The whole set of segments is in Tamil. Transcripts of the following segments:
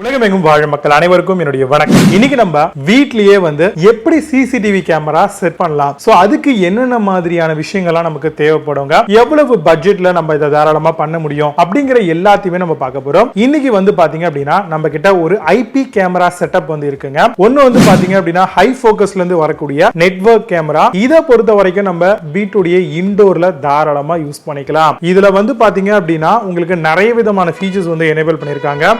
உலகமெங்கும் வாழும் மக்கள் அனைவருக்கும் என்னுடைய வணக்கம். இன்னைக்கு நம்ம வீட்லயே எப்படி சிசிடிவி கேமரா செட் பண்ணலாம், சோ அதுக்கு என்னென்ன மாதிரியான விஷயங்கள்லாம் நமக்கு தேவைப்படுங்க, எவ்வளவு பட்ஜெட்ல நம்ம இதை தாராளமா பண்ண முடியும் அப்படிங்கிற எல்லாத்தையுமே நம்ம பார்க்க போறோம். இன்னைக்கு பாத்தீங்க அப்படின்னா நம்ம கிட்ட ஒரு ஐபி கேமரா செட்டப் இருக்குங்க. ஒன்னு பாத்தீங்க அப்படின்னா ஹை போக்கஸ்ல இருந்து வரக்கூடிய நெட்வொர்க் கேமரா. இதை பொறுத்த வரைக்கும் நம்ம வீட்டுடைய இன்டோர்ல தாராளமா யூஸ் பண்ணிக்கலாம். இதுல பாத்தீங்க அப்படின்னா உங்களுக்கு நிறைய விதமான ஃபீச்சர்ஸ் எனேபிள் பண்ணிருக்காங்க.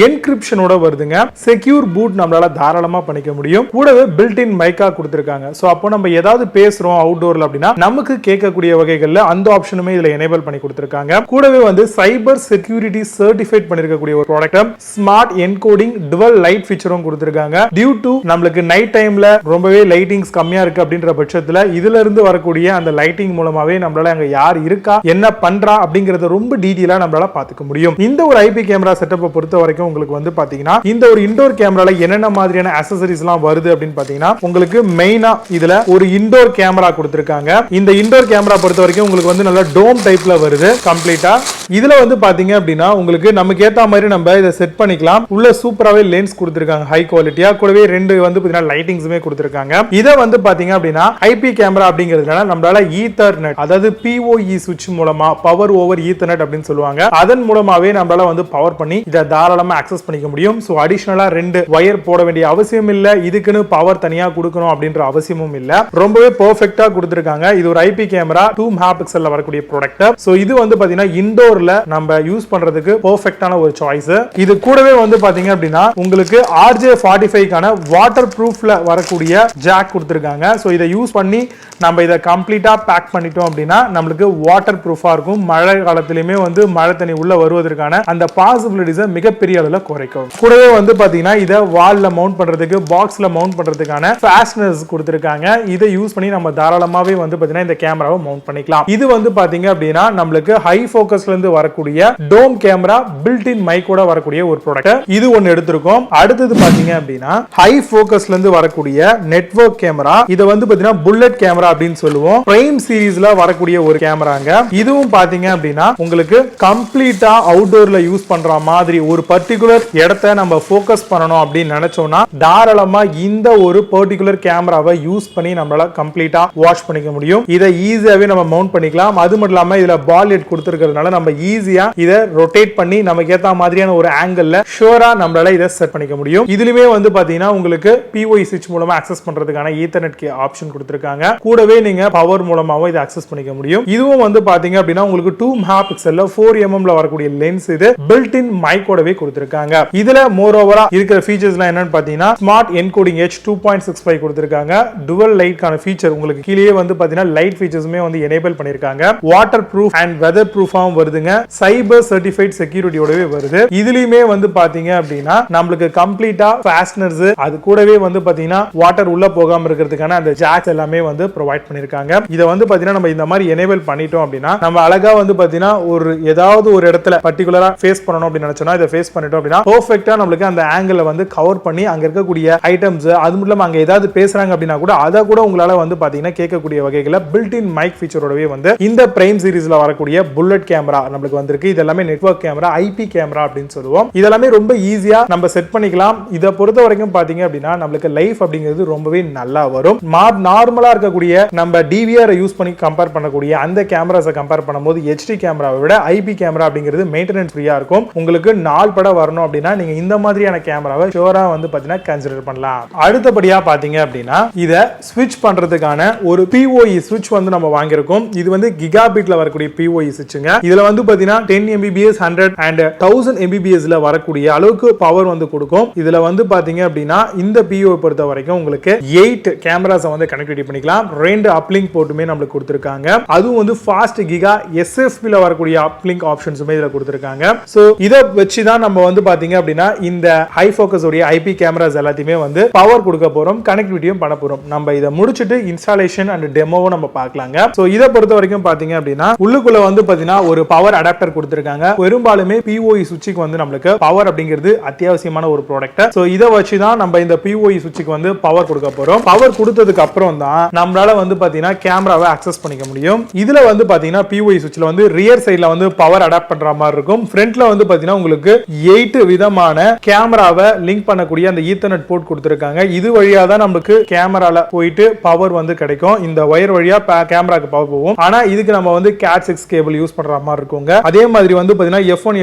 என்கிரிப்ஷனோட வருதுங்க. செக்யூர் பூட் நம்மளால தாராளமா பண்ணிக்க முடியும். கூடவே பில்ட் இன் மைக்கா கொடுத்திருக்காங்க. சோ அப்போ நம்ம ஏதாவது பேசுறோம் அவுட்டோர்ல அப்படின்னா நமக்கு கேட்கக்கூடிய வகைகள்ல அந்த ஆப்ஷனுமே இதுல எனேபிள் பண்ணி கொடுத்திருக்காங்க. கூடவே சைபர் செக்யூரிட்டி சர்டிஃபைட் பண்ணிருக்கக்கூடிய ஒரு product. Smart encoding dual light ஃபீச்சரும் கொடுத்திருக்காங்க. டியூ டு நம்மளுக்கு நைட் டைம்ல ரொம்பவே லைட்டிங்ஸ் கம்மியா இருக்கு அப்படின்ற பட்சத்துல இதுல இருந்து வரக்கூடிய அந்த லைட்டிங் மூலமாவே நம்மளால அங்க யார் இருக்கா என்ன பண்றா அப்படிங்கறத ரொம்ப டீடைலா நம்மளால பாத்துக்க முடியும். இந்த ஒரு ஐபி கேமரா செட்டப்பை பொறுத்த வரைக்கும் உங்களுக்கு பாத்தீங்கன்னா இந்த ஒரு இன்டோர் கேமரால என்னென்ன மாதிரியான அக்சஸரீஸ் எல்லாம் வருது அப்படின்னு பாத்தீங்கன்னா உங்களுக்கு மெயினா இதுல ஒரு இன்டோர் கேமரா கொடுத்திருக்காங்க. இந்த இன்டோர் கேமரா பொறுத்த வரைக்கும் உங்களுக்கு நல்ல டோம் டைப்ல வருது கம்ப்ளீட்டா. இதுல பாத்தீங்க அப்படின்னா உங்களுக்கு நமக்கு ஏத்த மாதிரி நம்ம இதை செட் பண்ணிக்கலாம். உள்ள சூப்பராவே லென்ஸ் கொடுத்திருக்காங்க ஹை குவாலிட்டியா. கூடவே ரெண்டு பாத்தீங்கன்னா லைட்டிங்ஸுமே கொடுத்திருக்காங்க. இதை பாத்தீங்க அப்படின்னா ஐபி கேமரா அப்படிங்கிறதுனால நம்மளால ஈத்தர்நெட் அதாவது PoE சுவிட்ச் மூலமா பவர் ஓவர் ஈத்தர்நெட் அப்படின்னு சொல்லுவாங்க. அதன் மூலமாவே நம்மளால பவர் பண்ணி இதை தாராளமா அக்சஸ் பண்ணிக்க முடியும். சோ அடிஷனலா ரெண்டு வயர் போட வேண்டிய அவசியம் இல்ல. இதுக்குன்னு பவர் தனியா கொடுக்கணும் அப்படின்ற அவசியமும் இல்ல. ரொம்பவே பெர்ஃபெக்ட்டா கொடுத்திருக்காங்க. இது ஒரு ஐபி கேமரா 2 மெகாபிக்சல்ல வரக்கூடிய ப்ராடக்ட். சோ இது பாத்தீங்கன்னா இன்டோர்ல நம்ம யூஸ் பண்றதுக்கு பெர்ஃபெக்ட்டான ஒரு சாய்ஸ். இது கூடவே பாத்தீங்க அப்படின்னா உங்களுக்கு RJ45 கான வாட்டர் ப்ரூஃப்ல வரக்கூடிய ஜாக் கொடுத்திருக்காங்க. சோ இதை யூஸ் பண்ணி நம்ம இதை கம்ப்ளீட்டா பேக் பண்ணிட்டோம் அப்படின்னா நம்மளுக்கு வாட்டர் ப்ரூஃபா இருக்கும். மழை காலத்திலுமே மழை தண்ணி உள்ள வருவதற்கான அந்த பாசிபிலிட்டிஸை மிகப்பெரிய அளவுல குறைக்கும். கூடவே பாத்தீங்கன்னா இதை வால்ல மவுண்ட் பண்றதுக்கு பாக்ஸ்ல மவுண்ட் பண்றதுக்கான ஃபாஸ்ட்னர்ஸ் கொடுத்திருக்காங்க. இதை யூஸ் பண்ணி நம்ம தாராளமாவே பாத்தீங்கன்னா இந்த கேமராவை மவுண்ட் பண்ணிக்கலாம். இது பாத்தீங்க அப்படின்னா நம்மளுக்கு ஹை போக்கஸ்ல இருந்து வரக்கூடிய டோம் கேமரா பில்ட் இன் மைக்கோட வரக்கூடிய ஒரு ப்ராடக்ட். இது ஒன்னு எடுத்திருக்கோம். அடுத்தது பாத்தீங்க அப்படின்னா ஹை போக்கஸ்ல இருந்து வரக்கூடிய நெட்வொர்க் கேமரா. இதை பாத்தீங்கன்னா புல்லட் கேமரா அப்படின்னு சொல்லுவோம். பிரைம் சீரிஸ்ல வரக்கூடிய ஒரு கேமராங்க. இதுவும் பாத்தீங்க அப்படின்னா உங்களுக்கு கம்ப்ளீட்டா அவுட்டோர்ல யூஸ் பண்ற மாதிரி ஒரு பர்டிகுலர் இடத்தை நம்ம ஃபோக்கஸ் பண்ணணும் அப்படின்னு நினைச்சோம்னா தாராளமா இந்த ஒரு பர்டிகுலர் கேமராவை யூஸ் பண்ணி நம்மளால கம்ப்ளீட்டா வாஷ் பண்ணிக்க முடியும். இதை ஈஸியாவே நம்ம மவுண்ட் பண்ணிக்கலாம். அது மட்டும் இல்லாம இதுல பால் ஹெட் கொடுத்திருக்கிறதுனால நம்ம ஈஸியா இதை ரொட்டேட் பண்ணி நமக்கு ஏத்த மாதிரியான ஒரு ஆங்கிள் ஷூரா நம்மளால இதை செட் பண்ணிக்க முடியும். இதுலயுமே பாத்தீங்கன்னா உங்களுக்கு PoE சுவிட்ச் மூலமா அக்சஸ் பண்றதுக்கான ஈத்தர்நெட் ஆப்ஷன் கொடுத்திருக்காங்க. கூடவே நீங்க பவர் மூலமாவும் இதை அக்சஸ் பண்ணிக்க முடியும். இதுவும் பாத்தீங்க அப்படின்னா உங்களுக்கு 2 மெகாபிக்சல்ல 4mm ல வரக்கூடிய லென்ஸ். இது பில்ட் இன் மைக்கோடவே கொடுத்திருக்காங்க. இதுல மோர் ஓவரா இருக்கிற ஃபீச்சர்ஸ்லாம் என்னன்னு பாத்தீங்கன்னா ஸ்மார்ட் என்கோடிங் H 2.65 கொடுத்திருக்காங்க. டுவல் லைட்கான ஃபீச்சர் உங்களுக்கு கீழே பாத்தீங்கன்னா லைட் ஃபீச்சர்ஸ்மே எனேபிள் பண்ணிருக்காங்க. வாட்டர் ப்ரூஃப் அண்ட் வெதர் ப்ரூஃபாவும் வருதுங்க. சைபர் சர்டிஃபைட் செக்யூரிட்டியோடவே வருது. இதுலயுமே பாத்தீங்க அப்படின்னா நம்மளுக்கு கம்ப்ளீட்டா ஃபாஸ்ட்னர்ஸ் அது கூடவே பாத்தீங்கன்னா வாட்டர் உள்ள போகாம இருக்கிறதுக்கான அந்த ஜாக்ஸ் எல்லாமே ப்ரொவைட் பண்ணிருக்காங்க. இதை பாத்தீங்கன்னா நம்ம இந்த மாதிரி எனேபிள் பண்ணிட்டோம் அப்படின்னா நம்ம அழகா பாத்தீங்கன்னா ஒரு ஏதாவது ஒரு இடத்துல பர்டிகுலரா ஃபேஸ் பண்ணணும் அப்படின்னு நினைச்சோம்னா இதை ஃபேஸ் பண்ணிட்டோம் அப்படின்னா பெர்ஃபெக்ட்டா நம்மளுக்கு அந்த ஆங்கிள் கவர் பண்ணி அங்க இருக்கக்கூடிய ஐட்டம்ஸ் அது மட்டும் இல்லாம அங்க ஏதாவது பேசுறாங்க அப்படின்னா கூட அதை கூட உங்களால பாத்தீங்கன்னா கேட்கக்கூடிய வகைகளை பில்ட் இன் மைக் ஃபீச்சரோடவே இந்த பிரைம் சீரிஸ்ல வரக்கூடிய புல்லட் கேமரா நம்மளுக்கு வந்திருக்கு. இது எல்லாமே நெட்வொர்க் கேமரா ஐபி கேமரா அப்படின்னு சொல்லுவோம். இதெல்லாமே ரொம்ப ஈஸியா நம்ம செட் பண்ணிக்கலாம். இதை பொறுத்த வரைக்கும் பாத்தீங்க அப்படின்னா நம்மளுக்கு லைஃப் அப்படிங்கிறது ரொம்பவே நல்லா வரும். நார்மலா இருக்கக்கூடிய நம்ம DVR யூஸ் பண்ணி கம்பேர் பண்ணக்கூடிய அந்த கேமராஸை கம்பேர் பண்ணும்போது HD கேமராவை விட ஐபி கேமரா அப்படிங்கிறது மெயின்டெனன்ஸ் ஃப்ரீயா இருக்கும். உங்களுக்கு நாள் பட வரணும் அப்படின்னா நீங்க இந்த மாதிரியான கேமராவை ஷூரா பாத்தீங்கன்னா கன்சிடர் பண்ணலாம். அடுத்தபடியா பாத்தீங்க அப்படின்னா இதை ஸ்விட்ச் பண்றதுக்கான ஒரு PoE சுவிட்ச் நம்ம வாங்கியிருக்கோம். இது கிகாபிட்ல வரக்கூடிய PoE சுவிட்சுங்க. இதுல பாத்தீங்கன்னா 10 Mbps 100 and 1000 Mbps ல வரக்கூடிய அளவுக்கு பவர் கொடுக்கும். இதுல பாத்தீங்க அப்படின்னா இந்த PoE பொறுத்த வரைக்கும் உங்களுக்கு 8 கேமராஸ் கனெக்டிவிட்டி பண்ணிக்கலாம். ரெண்டு அப்லிங்க் போர்ட்டுமே நம்மளுக்கு கொடுத்திருக்காங்க. அதுவும் ஃபாஸ்ட் கிகா SFP ல வரக்கூடிய அப்லிங்க் ஆப்ஷன்ஸுமே இதுல கொடுத்திருக்காங்க. சோ இதை வச்சு தான் நம்ம பாத்தீங்க அப்படின்னா இந்த ஹை போக்கஸ் உடைய ஐபி கேமராஸ் எல்லாத்தையுமே பவர் கொடுக்க போறோம், கனெக்டிவிட்டியும் பண்ண போறோம். நம்ம இதை முடிச்சிட்டு இன்ஸ்டாலேஷன் அண்ட் டெமோவும் நம்ம பார்க்கலாங்க. சோ இதை பொறுத்த வரைக்கும் பாத்தீங்க அப்படின்னா உள்ளுக்குள்ள பாத்தீங்கன்னா ஒரு பவர் அடாப்டர் கொடுத்திருக்காங்க. பெரும்பாலுமே PoE சுவிட்சுக்கு நம்மளுக்கு பவர் அப்படிங்கிறது அத்தியாவசியமான ஒரு ப்ராடக்ட். சோ இதை வச்சு தான் நம்ம இந்த PoE சுவிட்சுக்கு பவர் கொடுக்க போறோம். பவர் கொடுத்ததுக்கு அப்புறம் தான் நம்மளால பாத்தீங்கன்னா கேமராவை அக்சஸ் பண்ணிக்க முடியும். இதுல பாத்தீங்கன்னா PoE சுவிட்ச்ல ரியர் சைடுல பவர் அடாப்ட் பண்ற மாதிரி இருக்கும். ஃப்ரண்ட்ல பாத்தீங்கன்னா உங்களுக்கு 8 விதமான கேமராவை லிங்க் பண்ணக்கூடிய அந்த ஈத்தர்நெட் போர்ட் கொடுத்திருக்காங்க. இது வழியா தான் நமக்கு கேமரால போயிட்டு பவர் வந்து கிடைக்கும். இந்த வயர் வழியா கேமராக்கு பவர் போகும். ஆனா இதுக்கு நம்ம வந்து Cat6 கேபிள் யூஸ் பண்ற மாதிரி இருக்குங்க. அதே மாதிரி வந்து பாத்தீங்கன்னா F1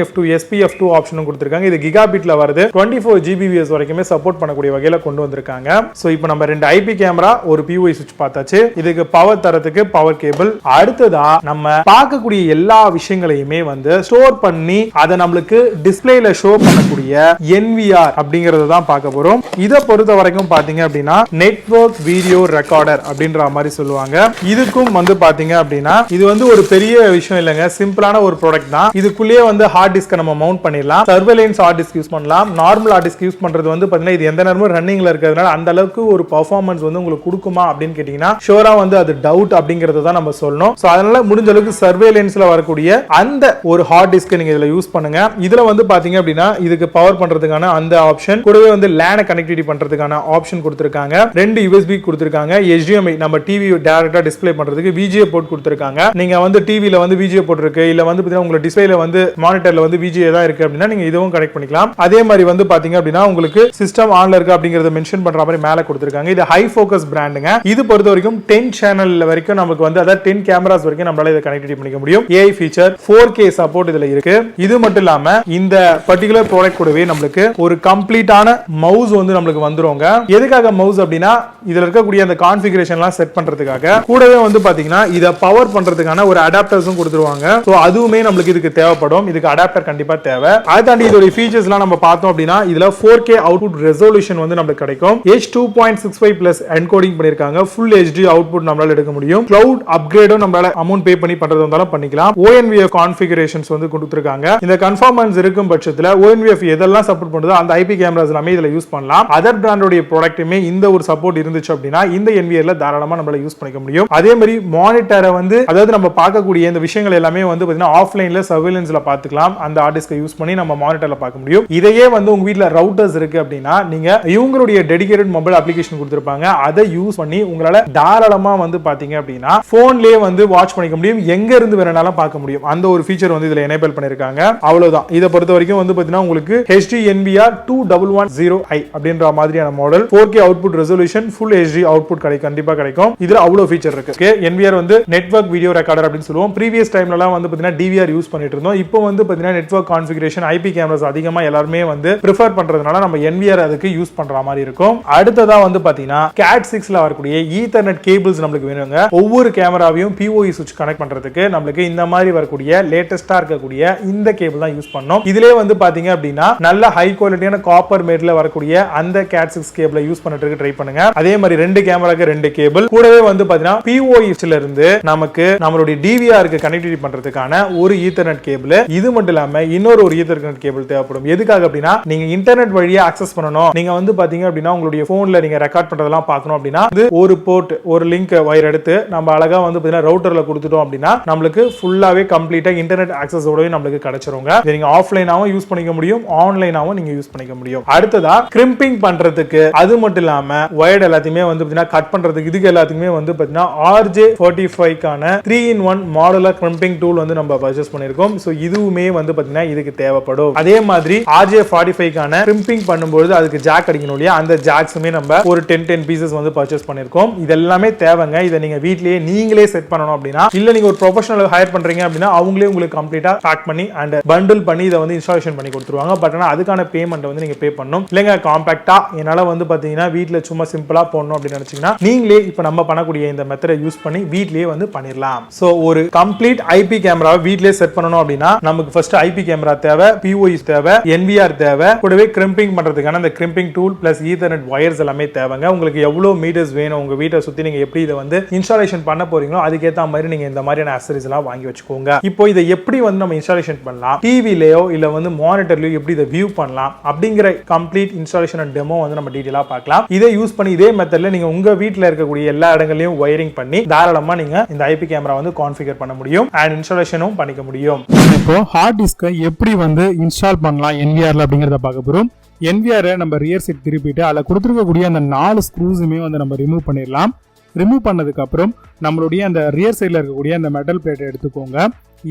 F2 SPF2 ஆப்ஷனும் கொடுத்திருக்காங்க. இது கிகாபிட்ல வருது. 24 Gbps வரைக்குமே சப்போர்ட் பண்ணக்கூடிய வகையில கொண்டு வந்திருக்காங்க. சோ இப்போ நம்ம ரெண்டு IP கேமரா ஒரு POI சுவிட்ச் பார்த்தாச்சு. இதுக்கு பவர் தரத்துக்கு பவர் கேபிள். அடுத்ததா நம்ம பார்க்கக்கூடிய எல்லா விஷயங்களையுமே வந்து ஸ்டோர் பண்ணி அதை நம்மளுக்கு டிஸ்பிளேல ஷோ பண்ணக்கூடிய NVR அப்படிங்கறத தான் பார்க்க போறோம். இதை பொறுத்த வரைக்கும் பாத்தீங்க அப்படின்னா நெட்வொர்க் வீடியோ ரெக்கார்டர் அப்படின்ற மாதிரி சொல்லுவாங்க. இதுக்கும் வந்து பாத்தீங்க அப்படின்னா இது வந்து ஒரு பெரிய விஷயம் இல்லைங்க, சிம்பிளான ஒரு ப்ராடக்ட் தான். இதுக்குள்ளேயே வந்து ஹார்ட் டிஸ்க் நம்ம மவுண்ட் பண்ணிடலாம். சர்வேலன்ஸ் ஹார்ட் டிஸ்க் யூஸ் பண்ணலாம். நார்மல் ஹார்ட் டிஸ்க் யூஸ் பண்றது வந்து பாத்தீங்கன்னா இது எந்த நேரமும் ரன்னிங்ல இருக்கிறதுனால அந்த அளவுக்கு ஒரு பெர்ஃபார்மன்ஸ் வந்து உங்களுக்கு கொடுக்குமா அப்படின்னு கேட்டீங்கன்னா ஷோரா வந்து அது டவுட் அப்படிங்கறத தான் நம்ம சொல்லணும். சோ அதனால முடிஞ்ச அளவுக்கு சர்வேலன்ஸ்ல வரக்கூடிய அந்த ஒரு ஹார்ட் டிஸ்க் நீங்க இதுல யூஸ் பண்ணுங்க. இதுல வந்து பாத்தீங்க அப்படின்னா இதுக்கு பவர் பண்றதுக்கான அந்த ஆப்ஷன் கூடவே வந்து LAN கனெக்டிவிட்டி பண்றதுக்கான ஆப்ஷன் கொடுத்திருக்காங்க. ரெண்டு USB கொடுத்திருக்காங்க. HDMI நம்ம டிவி டைரக்டா டிஸ்ப்ளே பண்றதுக்கு VGA போர்ட் கொடுத்திருக்காங்க. நீங்க வந்து டிவில வந்து VGA போர்ட் இருக்கு, இல்ல வந்து பாத்தீங்கன்னா உங்க டிஸ்ப்ளேல வந்து மானிட்டர்ல வந்து VGA தான் இருக்கு அப்படின்னா நீங்க இதுவும் கனெக்ட் பண்ணிக்கலாம். அதே மாதிரி வந்து பாத்தீங்க அப்படின்னா உங்களுக்கு சிஸ்டம் ஆன்ல இருக்கு அப்படிங்கறத மென்ஷன் பண்ற மாதிரி மேல கொடுத்திருக்காங்க. இது ஹை ஃபோக்கஸ் பிராண்டுங்க. இது பொறுத்த வரைக்கும் 10 சேனல் வரைக்கும் நமக்கு வந்து அதாவது 10 கேமராஸ் வரைக்கும் நம்மளால இத கனெக்டிவிட்டி பண்ணிக்க முடியும். AI ஃபீச்சர் 4K சப்போர்ட் இதுல இருக்கு. இது மட்டும் இல்லாம இந்த பர்టిక్యులர் ப்ராடக்ட் கூடவே நமக்கு ஒரு கம்ப்ளீட்டான மவுஸ் வந்து நமக்கு வந்துருங்க. எதுக்காக மவுஸ் அப்படின்னா இதுல இருக்கக்கூடிய அந்த கான்ஃபிகரேஷன்லாம் செட் பண்றதுக்காக. கூடவே வந்து பாத்தீங்கன்னா இத பவர் பண்றதுக்கான ஒரு அடாப்டர்ஸும் கொடுத்துருவாங்க. சோ அதுவுமே நமக்கு இதுக்கு தேவைப்படும். இதுக்கு அடாப்டர் கண்டிப்பா தேவை. அதை தாண்டி இதோட ஃபீச்சர்ஸ்லாம் நம்ம பார்த்தோம் அப்படின்னா இதுல 4K அவுட்புட் ரெசல்யூஷன் வந்து நமக்கு கிடைக்கும். H2.65 பிளஸ் என்கோடிங் பண்ணிருக்காங்க. ஃபுல் HD அவுட்புட் நம்மளால எடுக்க முடியும். கிளவுட் அப்கிரேடும் நம்மளால அமௌண்ட் பே பண்ணி பண்றது வந்தாலும் பண்ணிக்கலாம். ONVF கான்ஃபிகரேஷன்ஸ் வந்து கொடுத்திருக்காங்க. இந்த கன்ஃபார்மன்ஸ் இருக்கும் பட்சத்துல ONVF எதெல்லாம் சப்போர்ட் பண்ணுதோ அந்த IP கேமராஸ் எல்லாமே இதுல யூஸ் பண்ணலாம். அதர் பிராண்டோட ப்ராடக்ட்டுமே இந்த ஒரு சப்போர்ட் இருந்துச்சு அப்படின்னா இந்த NVR-ல தாராளமா நம்மளால யூஸ் பண்ணிக்க முடியும். அதே மாதிரி மானிட்டரை வந்து அதாவது நம்ம பார்க்கக்கூடிய இந்த விஷயங்கள் எல்லாமே வந்து பாத்தீங்கன்னா ஆஃப்லைன்ல சர்வேலன்ஸ்ல பாத்துக்கலாம். அந்த ஹார்ட் டிஸ்கை யூஸ் பண்ணி நம்ம மானிட்டர்ல பார்க்க முடியும். இதையே வந்து உங்க வீட்ல ரவுட்டர்ஸ் இருக்கு அப்படின்னா நீங்க இவங்களுடைய டெடிகேட்டட் மொபைல் அப்ளிகேஷன் கொடுத்திருப்பாங்க. அதை யூஸ் பண்ணி உங்களால தாராளமா வந்து பாத்தீங்க அப்படின்னா போன்லயே வந்து வாட்ச் பண்ணிக்க முடியும். எங்க இருந்து வேணாலும் பார்க்க முடியும். அந்த ஒரு ஃபீச்சர் வந்து இதுல எனேபிள் பண்ணிருக்காங்க. அவ்வளவுதான். இத பொறுத்த வரைக்கும் வந்து பாத்தீங்கன்னா உங்களுக்கு HD NVR 2110i அப்படின்ற மாதிரியான model 4K output resolution full HD output கண்டிப்பா கிடைக்கும். இதுல அவ்வளவு ஃபீச்சர் இருக்கு. NVR வந்து நெட்வொர்க் வீடியோ ரெக்கார்டர் அப்படின்னு சொல்லுவோம். ப்ரீவியஸ் டைம்லலாம் வந்து பாத்தீங்கன்னா DVR யூஸ் பண்ணிட்டு இருந்தோம். இப்போ வந்து பாத்தீங்கன்னா நெட்வொர்க் கான்ஃபிகரேஷன் IP கேமராஸ் அதிகமா எல்லாருமே வந்து ப்ரிஃபர் பண்றதுனால நம்ம NVR அதுக்கு யூஸ் பண்ற மாதிரி இருக்கும். அடுத்ததா வந்து பாத்தீங்கன்னா Cat6ல வரக்கூடிய ஈத்தர்நெட் கேபிள்ஸ் நமக்கு வேணுங்க. ஒவ்வொரு கேமராவையும் POI சுவிட்ச் கனெக்ட் பண்றதுக்கு நமக்கு இந்த மாதிரி வரக்கூடிய லேட்டஸ்டா இருக்கக்கூடிய இந்த கேபிள் தான் யூஸ் பண்ணோம். இதுலயே வந்து பாத்தீங்க அப்படின்னா நல்ல ஹை குவாலிட்டியான காப்பர் மேட்ல வரக்கூடிய அந்த Cat6 கேபிளை யூஸ் பண்ணிட்டு ட்ரை பண்ணுங்க. அதே மாதிரி ரெண்டு கேமராக்கு ரெண்டு கேபிள் கூடவே வந்து பாத்தீங்கன்னா POI-ல இருந்து நமக்கு நம்மளுடைய DVR-க்கு கனெக்டிவிட்டி பண்றதுக்கான ஒரு ஈத்தர்நெட் கேபிள். இது மட்டும் இல்லாம இன்னொரு ஒரு ஈத்தர்நெட் கேபிள் தேவைப்படும். எதுக்காக அப்படின்னா நீங்க இன்டர்நெட் வழியா அக்சஸ் பண்ணணும். நீங்க வந்து பாத்தீங்க அப்படின்னா உங்களுடைய போன்ல நீங்க ரெக்கார்ட் பண்றதெல்லாம் பார்க்கணும் அப்படின்னா ஒரு போர்ட் ஒரு லிங்க் வயர் எடுத்து நம்ம அழகா வந்து பாத்தீங்கன்னா ரவுட்டர்ல கொடுத்துட்டோம் அப்படின்னா நமக்கு ஃபுல்லாவே கம்ப்ளீட்டா இன்டர்நெட் அக்சஸ் ஓடவே நமக்கு கிடைச்சிருங்க. நீங்க ஆஃப்லைனாவும் யூஸ் பண்ணிக்க முடியும், ஆன்லைனாவும் நீங்க யூஸ் பண்ணிக்க முடியும். அடுத்ததா கிரிம்பிங் பண்றதுக்கு அது மட்டும் இல்லாம வயர்ட் எல்லாத்தையுமே வந்து பாத்தீங்கன்னா கட் பண்றதுக்கு இதுக்கு எல்லாத்துக்குமே வந்து பாத்தீங்கன்னா RJ45க்கான 3-in-1 மாடுலர் கிரிம்பிங் டூல் வந்து நம்ம பர்ச்சேஸ் பண்ணிருக்கோம். சோ இதுவுமே வந்து பாத்தீங்கன்னா இதுக்கு தேவைப்படும். அதே மாதிரி RJ45க்கான கிரிம்பிங் பண்ணும்போது அதுக்கு ஜாக் அடிக்கணும் இல்லையா, அந்த ஜாக்ஸுமே நம்ம ஒரு 10 பீசஸ் வந்து பர்ச்சேஸ் பண்ணிருக்கோம். இதெல்லாமே தேவைங்க. இதை நீங்க வீட்லயே நீங்களே செட் பண்ணணும் அப்படின்னா இல்ல நீங்க ஒரு ப்ரொஃபஷனல் ஹையர் பண்றீங்க அப்படின்னா அவங்களே உங்களுக்கு கம்ப்ளீட்டா பேக் பண்ணி அண்ட் பண்டில் பண்ணி இதை வந்து இன்ஸ்டாலேஷன் பண்ணி கொடுத்துருவாங்க. பட் ஆனா அதுக்கான பேமெண்ட் வந்து நீங்க பே பண்ணணும். இல்லைங்க காம்பாக்டா என்னால வந்து பாத்தீங்கன்னா வீட்ல சும்மா சிம்பிளா போடணும் அப்படின்னு நினைச்சீங்கன்னா நீங்களே இப்ப நம்ம பண்ணக்கூடிய இந்த மெத்தடை யூஸ் பண்ணி வீட்லயே வந்து பண்ணிடலாம். சோ ஒரு கம்ப்ளீட் IP கேமராவை வீட்லயே செட் பண்ணணும் அப்படின்னா நமக்கு ஃபர்ஸ்ட் IP கேமரா தேவை, POI தேவை, NVR தேவை, கூடவே கிரிம்பிங் பண்றதுக்கான அந்த crimping tool plus ethernet wires எல்லாமே தேவைங்க. உங்களுக்கு எவ்வளவு மீட்டர்ஸ் வேணும், உங்க வீட்டை சுத்தி நீங்க எப்படி இதை வந்து இன்ஸ்டாலேஷன் பண்ண போறீங்களோ அதுக்கேற்ற மாதிரி நீங்க இந்த மாதிரியான அக்சசரிஸ் எல்லாம் வாங்கி வச்சுக்கோங்க. இப்போ இதை எப்படி வந்து நம்ம இன்ஸ்டாலேஷன் பண்ணலாம், டிவிலயோ இல்ல வந்து மானிட்டர்லயோ எப்படி இதை வியூ பண்ணலாம் அப்படிங்கிற கம்ப்ளீட் இன்ஸ்டாலேஷன் அண்ட் டெமோ வந்து நம்ம டீடைலா பார்க்கலாம். இதை யூஸ் பண்ணி இதே மெத்தட்ல நீங்க உங்க வீட்ல இருக்கக்கூடிய எல்லா இடங்களையும் வயரிங் பண்ணி தாராளமா நீங்க இந்த IP கேமரா வந்து கான்ஃபிகர் பண்ண முடியும் அண்ட் இன்ஸ்டாலேஷனும் பண்ணிக்க முடியும். இப்போ ஹார்ட் டிஸ்கை எப்படி வந்து இன்ஸ்டால் பண்ணலாம் NVR-ல அப்படிங்கறத பார்க்க போறோம். NVR-ஐ நம்ம ரியர் சைடு திருப்பிட்டு அதுல கொடுத்திருக்கக்கூடிய அந்த 4 ஸ்க்ரூஸுமே வந்து நம்ம ரிமூவ் பண்ணிடலாம். ரிமூவ் பண்ணதுக்கு அப்புறம் நம்மளுடைய அந்த ரியர் சைடில் இருக்கக்கூடிய அந்த மெட்டல் பிளேட்டை எடுத்துக்கோங்க.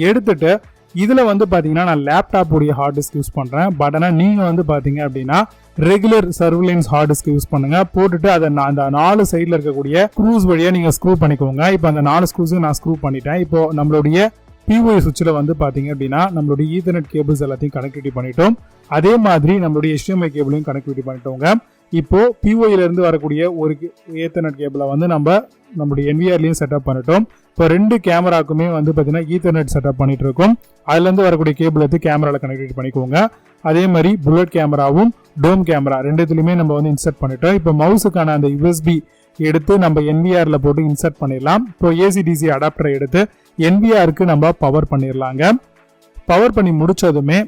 எடுத்துட்டு இதுல வந்து பாத்தீங்கன்னா நான் லேப்டாப் உடைய ஹார்ட் டிஸ்க் யூஸ் பண்றேன். பட் ஆனா நீங்க வந்து பாத்தீங்க அப்படின்னா regular surveillance hard disk use பண்ணுங்க. போட்டுட்டு அதை அந்த 4 சைட்ல இருக்கக்கூடிய ஸ்க்ரூஸ் வழியா நீங்க ஸ்க்ரூ பண்ணிக்கோங்க. இப்போ அந்த 4 ஸ்க்ரூஸும் நான் ஸ்க்ரூ பண்ணிட்டேன். இப்போ நம்மளுடைய POI சுவிட்சில் வந்து பாத்தீங்க அப்படின்னா நம்மளுடைய ஈத்தர்நெட் கேபிள்ஸ் எல்லாத்தையும் கனெக்டிவிட்டி பண்ணிட்டோம். அதே மாதிரி நம்மளுடைய HDMI கேபிளையும் கனெக்டிவிட்டி பண்ணிட்டோங்க. இப்போ POI இருந்து வரக்கூடிய ஒரு ஈத்தர்நெட் கேபிளை வந்து நம்மளுடைய NVRலையும் செட்டப் பண்ணிட்டோம். இப்போ 2 கேமராக்குமே வந்து பாத்தீங்கன்னா ஈத்தர்நெட் செட்டப் பண்ணிட்டு இருக்கோம். அதுல இருந்து வரக்கூடிய கேபிள் எடுத்து கேமரால கனெக்டிவிட்டி பண்ணிக்கோங்க. அதே மாதிரி புல்லட் கேமராவும் டோம் கேமரா ரெண்டுத்துலயுமே நம்ம வந்து இன்சர்ட் பண்ணிட்டோம். இப்போ மவுஸுக்கான அந்த USB எடுத்து நம்ம NVRல போட்டு இன்சர்ட் பண்ணிடலாம். இப்போ AC/DC அடாப்டரை எடுத்து NVRக்கு நம்ம பவர் பண்ணிடலாங்க. பவர் பண்ணி முடிச்சதுமே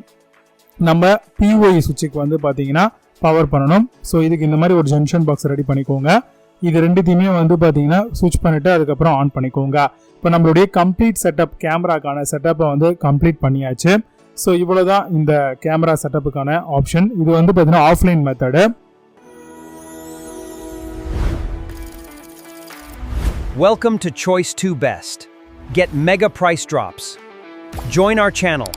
நம்ம POI சுவிட்சுக்கு வந்து பாத்தீங்கன்னா பவர் பண்ணணும். ஸோ இதுக்கு இந்த மாதிரி ஒரு ஜங்ஷன் பாக்ஸ் ரெடி பண்ணிக்கோங்க. இது ரெண்டுத்தையுமே வந்து பாத்தீங்கன்னா சுவிட்ச் பண்ணிட்டு அதுக்கப்புறம் ஆன் பண்ணிக்கோங்க. இப்போ நம்மளுடைய கம்ப்ளீட் செட்டப் கேமராக்கான செட்டப்பை வந்து கம்ப்ளீட் பண்ணியாச்சு. ஸோ இவ்வளவுதான் இந்த கேமரா செட்டப்புக்கான ஆப்ஷன். இது வந்து பாத்தீங்கன்னா offline method. Welcome to Choice 2 Best. Get mega price drops. Join our channel.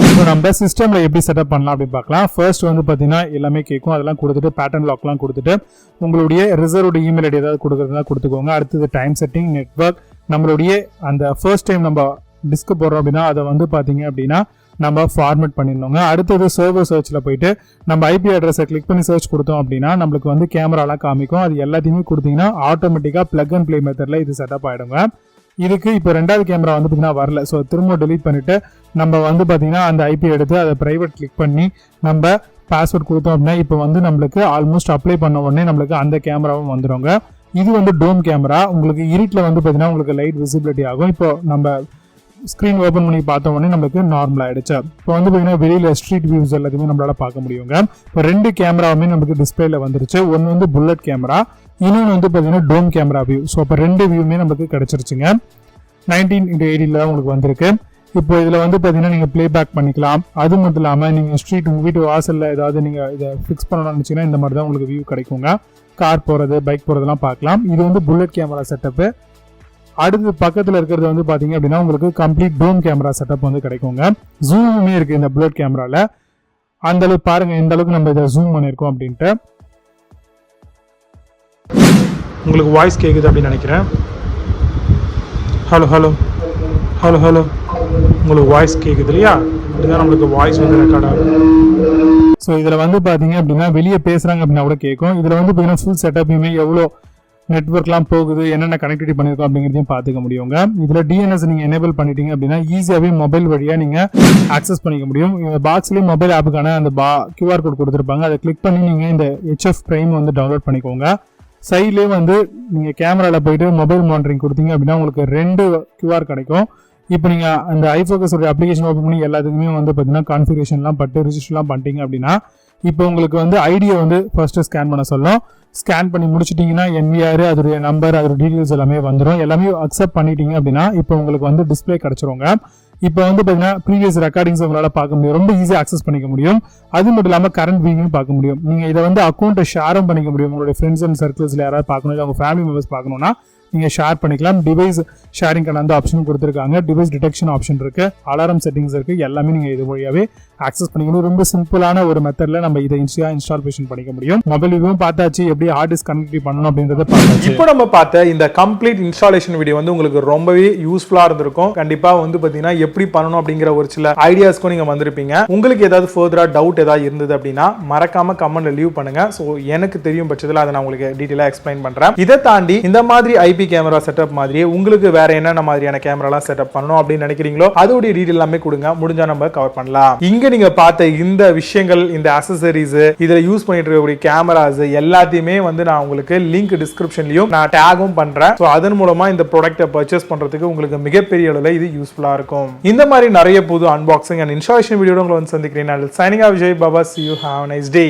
இப்போ நம்ம சிஸ்டம்ல எப்படி செட்டப் பண்ணலாம் அப்படின்னு பார்க்கலாம். ஃபர்ஸ்ட் வந்து பாத்தீங்கன்னா எல்லாமே கேட்கும். அதெல்லாம் கொடுத்துட்டு பேட்டர்ன் லாக்லாம் கொடுத்துட்டு உங்களுடைய ரிசர்வ்டு இமெயில் ஐடி ஏதாவது கொடுக்குறதா கொடுத்துக்கோங்க. அடுத்தது டைம் செட்டிங், நெட்வொர்க், நம்மளுடைய அந்த ஃபர்ஸ்ட் டைம் நம்ம டிஸ்க் போடுறோம் அப்படின்னா அதை வந்து பாத்தீங்க அப்படின்னா நம்ம ஃபார்மேட் பண்ணிடணுங்க. அடுத்தது சர்வர் சர்ச்சில் போயிட்டு நம்ம ஐபி அட்ரஸை கிளிக் பண்ணி சர்ச் கொடுத்தோம் அப்படின்னா நம்மளுக்கு வந்து கேமராலாம் காமிக்கும். அது எல்லாத்தையுமே கொடுத்தீங்கன்னா ஆட்டோமேட்டிக்காக பிளக் அண்ட் பிளே மெத்தடில் இது செட்டப் ஆகிடுங்க. இதுக்கு இப்போ 2வது கேமரா வந்து பார்த்தீங்கன்னா வரல. ஸோ திரும்ப டெலீட் பண்ணிட்டு நம்ம வந்து பார்த்தீங்கன்னா அந்த ஐபி எடுத்து அதை ப்ரைவேட் கிளிக் பண்ணி நம்ம பாஸ்வேர்ட் கொடுத்தோம் அப்படின்னா இப்போ வந்து நம்மளுக்கு ஆல்மோஸ்ட் அப்ளை பண்ண உடனே நம்மளுக்கு அந்த கேமராவும் வந்துடுங்க. இது வந்து டோம் கேமரா. உங்களுக்கு இருட்டில் வந்து பார்த்தீங்கன்னா உங்களுக்கு லைட் விசிபிலிட்டி ஆகும். இப்போ நம்ம ஸ்க்ரீன் ஓப்பன் பண்ணி பார்த்த உடனே நம்மளுக்கு நார்மல் ஆயிடுச்சு. இப்போ வந்து பார்த்தீங்கன்னா வெளியில ஸ்ட்ரீட் வியூஸ் எல்லாத்தையுமே நம்மளால பார்க்க முடியுங்க. இப்போ 2 கேமராவுமே நமக்கு டிஸ்பிளேல வந்துருச்சு. ஒன்று வந்து புல்லட் கேமரா, இன்னொன்று வந்து பார்த்தீங்கன்னா டோம் கேமரா வியூ. ஸோ அப்போ 2 வியூமே நமக்கு கிடைச்சிருச்சுங்க. 19x80 உங்களுக்கு வந்திருக்கு. இப்போ இதில் வந்து பார்த்தீங்கன்னா நீங்கள் ப்ளே பேக் பண்ணிக்கலாம். அது மட்டும் இல்லாமல் நீங்கள் ஸ்ட்ரீட் உங்கள் வீட்டு வாசலில் ஏதாவது நீங்கள் இதை ஃபிக்ஸ் பண்ணணும்னு நினச்சிங்கன்னா இந்த மாதிரி தான் உங்களுக்கு வியூ கிடைக்குங்க. கார் போகிறது, பைக் போகிறதெல்லாம் பார்க்கலாம். இது வந்து புல்லட் கேமரா செட்டப்பு. அடுத்து பக்கத்தில் இருக்கிறது வந்து பார்த்தீங்க அப்படின்னா உங்களுக்கு கம்ப்ளீட் டோம் கேமரா செட்டப் வந்து கிடைக்குங்க. ஜூமுமே இருக்குது இந்த புல்லட் கேமராவில். அந்த அளவுக்கு பாருங்க இந்த அளவுக்கு நம்ம இதை ஜூம் பண்ணியிருக்கோம் அப்படின்ட்டு. உங்களுக்கு வாய்ஸ் கேட்குது அப்படின்னு நினைக்கிறேன். ஹலோ ஹலோ ஹலோ ஹலோ உங்களுக்கு வாய்ஸ் கேட்குது இல்லையா? இதுதான் நம்மளுக்கு வாய்ஸ் வந்து ரெக்கார்ட் ஆகும். ஸோ இதில் வந்து பார்த்தீங்க அப்படின்னா வெளியே பேசுகிறாங்க அப்படின்னா கூட கேட்கும். இதில் வந்து பார்த்தீங்கன்னா ஃபுல் செட்டப்பையுமே எவ்வளோ நெட்வொர்க்லாம் போகுது, என்னென்ன கனெக்டிவிட்டி பண்ணியிருக்கோம் அப்படிங்கிறதையும் பார்த்துக்க முடியுங்க. இதில் DNS நீங்கள் எனேபிள் பண்ணிட்டீங்க அப்படின்னா ஈஸியாகவே மொபைல் வழியாக நீங்கள் ஆக்சஸ் பண்ணிக்க முடியும். இந்த பாக்ஸ்லேயும் மொபைல் ஆப்புக்கான அந்த QR கோட் கொடுத்துருப்பாங்க. அதை கிளிக் பண்ணி நீங்கள் இந்த HF Prime வந்து டவுன்லோட் பண்ணிக்கோங்க. சைட்லேயே வந்து நீங்கள் கேமராவில் போயிட்டு மொபைல் மானிட்டரிங் கொடுத்தீங்க அப்படின்னா உங்களுக்கு 2 QR கிடைக்கும். இப்போ நீங்கள் அந்த iFocus அப்ளிகேஷன் ஓப்பன் பண்ணி எல்லாத்துக்குமே வந்து பார்த்தீங்கன்னா கான்ஃபிகரேஷன்லாம் பட்டு ரிஜிஸ்டர்லாம் பண்ணிட்டீங்க அப்படின்னா இப்போ உங்களுக்கு வந்து ஐடியை வந்து ஃபர்ஸ்ட்டு ஸ்கேன் பண்ண சொல்லும். ஸ்கேன் பண்ணி முடிச்சிட்டிங்கன்னா NVR அதோடைய நம்பர் அதோட டீட்டெயில்ஸ் எல்லாமே வந்துடும். எல்லாமே அக்செப்ட் பண்ணிட்டீங்க அப்படின்னா இப்போ உங்களுக்கு வந்து டிஸ்பிளே கிடைச்சிருங்க. இப்போ வந்து பார்த்தீங்கன்னா ப்ரீவியஸ் ரெக்கார்டிங்ஸ் உங்களால் பார்க்க முடியும். ரொம்ப ஈஸியாக அக்சஸ் பண்ணிக்க முடியும். அது மட்டும் இல்லாமல் கரண்ட் வியூவும் பார்க்க முடியும். நீங்கள் இதை வந்து அக்கௌண்ட்டை ஷேரும் பண்ணிக்க முடியும். உங்களுடைய ஃப்ரெண்ட்ஸ் அண்ட் சர்க்கிள்ஸில் யாராவது பார்க்கணும், இல்லை உங்கள் ஃபேமிலி மெம்பர்ஸ் பார்க்கணும்னா நீங்கள் ஷேர் பண்ணிக்கலாம். டிவைஸ் ஷேரிங்கான அந்த ஆப்ஷன் கொடுத்துருக்காங்க. டிவைஸ் டிடெக்ஷன் ஆப்ஷன் இருக்கு, அலாரம் செட்டிங்ஸ் இருக்கு. எல்லாமே நீங்கள் இது வழியாகவே ஆக்சஸ் பண்ணிக்கணும். ரொம்ப சிம்பிளான ஒரு மெத்தட்ல நம்ம இதை இன்ஸ்டாலேஷன் பண்ணிக்க முடியும். மொபைல் வியூவும் பார்த்தாச்சு, எப்படி ஹார்ட் டிஸ்க் கனெக்ட் பண்ணணும் அப்படின்றத பார்த்தாச்சு. இப்போ நம்ம பார்த்த இந்த கம்ப்ளீட் இன்ஸ்டாலேஷன் வீடியோ வந்து உங்களுக்கு ரொம்பவே யூஸ்ஃபுல்லா இருந்திருக்கும். கண்டிப்பா வந்து பாத்தீங்கன்னா எப்படி பண்ணணும் அப்படிங்கிற ஒரு சில ஐடியாஸ்க்கும் நீங்க வந்திருப்பீங்க. உங்களுக்கு ஏதாவது ஃபர்தரா டவுட் ஏதாவது இருந்தது அப்படின்னா மறக்காம கமெண்ட்ல லீவ் பண்ணுங்க. ஸோ எனக்கு தெரியும் பட்சத்தில் அதை நான் உங்களுக்கு டீட்டெயிலாக எக்ஸ்பிளைன் பண்றேன். இதை தாண்டி இந்த மாதிரி ஐபி கேமரா செட்டப் மாதிரியே உங்களுக்கு வேற என்னென்ன மாதிரியான கேமராலாம் செட்டப் பண்ணணும் அப்படின்னு நினைக்கிறீங்களோ அதோட டீடைல் எல்லாமே கொடுங்க. முடிஞ்சா நம்ம கவர் பண்ணலாம். இங்க நீங்க பார்த்த இந்த விஷயங்கள், இந்த அக்சசரிஸ், இதுல யூஸ் பண்ணிட்டு இருக்கக்கூடிய கேமராஸ் எல்லாத்தையுமே வந்து நான் உங்களுக்கு லிங்க் டிஸ்கிரிப்ஷன்லயும் நான் டேகும் பண்றேன். சோ அதன் மூலமா இந்த ப்ராடக்ட்டை பர்ச்சேஸ் பண்றதுக்கு உங்களுக்கு மிகப்பெரிய அளவில் இது யூஸ்ஃபுல்லா இருக்கும். இந்த மாதிரி நிறைய புது அன்பாக்சிங் அண்ட் இன்ஸ்டாலேஷன் வீடியோட உங்களை வந்து சந்திக்கிறேன். Signing off Vijay Baba. See you. Have a nice day.